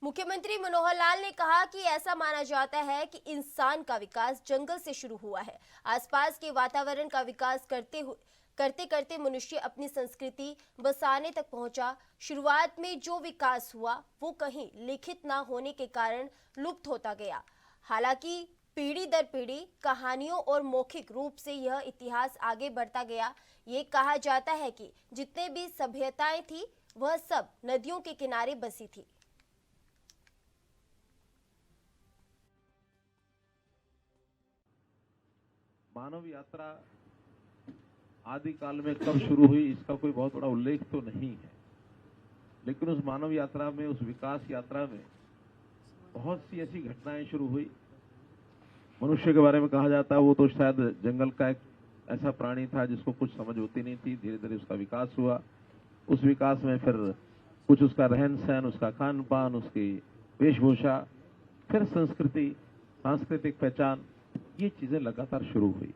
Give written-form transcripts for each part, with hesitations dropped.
मुख्यमंत्री मनोहर लाल ने कहा कि ऐसा माना जाता है कि इंसान का विकास जंगल से शुरू हुआ है। आसपास के वातावरण का विकास करते करते मनुष्य अपनी संस्कृति बसाने तक पहुंचा। शुरुआत में जो विकास हुआ वो कहीं लिखित ना होने के कारण लुप्त होता गया। हालांकि पीढ़ी दर पीढ़ी कहानियों और मौखिक रूप से यह इतिहास आगे बढ़ता गया। ये कहा जाता है कि जितने भी सभ्यताएं थी वह सब नदियों के किनारे बसी थी। मानव यात्रा आदि काल में कब शुरू हुई इसका कोई बहुत बड़ा उल्लेख तो नहीं है, लेकिन उस मानव यात्रा में, उस विकास यात्रा में बहुत सी ऐसी घटनाएं शुरू हुई। मनुष्य के बारे में कहा जाता है वो तो शायद जंगल का एक ऐसा प्राणी था जिसको कुछ समझ होती नहीं थी। धीरे धीरे उसका विकास हुआ। उस विकास में फिर कुछ उसका रहन सहन, उसका खान पान, उसकी वेशभूषा, फिर संस्कृति, सांस्कृतिक पहचान, ये चीजें लगातार शुरू हुई।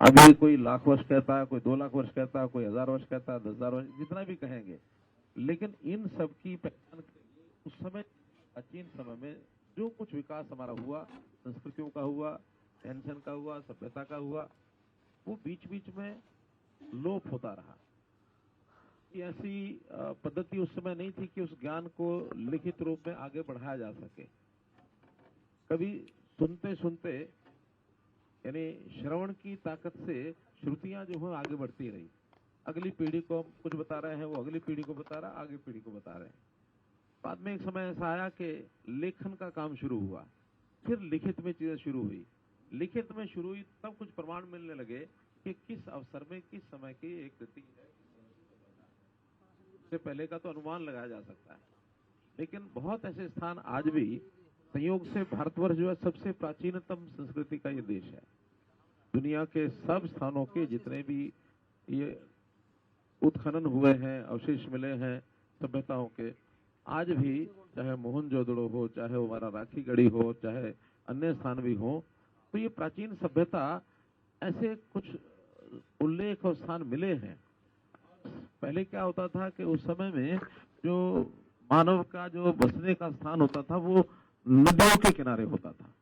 अभी कोई लाख वर्ष कहता है, कोई 2 लाख वर्ष कहता है, कोई 1000 वर्ष कहता है, 10,000 वर्ष, जितना भी कहेंगे, लेकिन इन सब की पहचान उस समय, प्राचीन समय में जो कुछ विकास हमारा हुआ, संस्कृतियों का हुआ, रहन सहन का हुआ, सभ्यता का हुआ, वो बीच बीच में लोप होता रहा। ऐसी पद्धति उस समय नहीं थी कि उस ज्ञान को लिखित रूप में आगे बढ़ाया जा सके। कभी सुनते सुनते, यानी श्रवण की ताकत से श्रुतियां जो है आगे बढ़ती रही। अगली पीढ़ी को कुछ बता रहे हैं, वो अगली पीढ़ी को बता रहा, आगे पीढ़ी को बता रहे हैं। बाद में एक समय ऐसा आया कि लेखन का काम शुरू हुआ, फिर लिखित में चीजें शुरू हुई। लिखित में शुरू हुई तब कुछ प्रमाण मिलने लगे कि किस अवसर में, किस समय की एक कृति है। इससे पहले का तो अनुमान लगाया जा सकता है, लेकिन बहुत ऐसे स्थान आज भी, संयोग से भारतवर्ष जो है सबसे प्राचीनतम संस्कृति का ये देश है। दुनिया के सब स्थानों के जितने भी ये उत्खनन हुए हैं, अवशेष मिले हैं सभ्यताओं के, आज भी चाहे मोहनजोदड़ो हो, चाहे हमारा राखी गढ़ी हो, चाहे अन्य स्थान भी हो, तो ये प्राचीन सभ्यता, ऐसे कुछ उल्लेख और स्थान मिले हैं। पहले क्या होता था कि उस समय में जो मानव का जो बसने का स्थान होता था वो नदियों के किनारे होता था।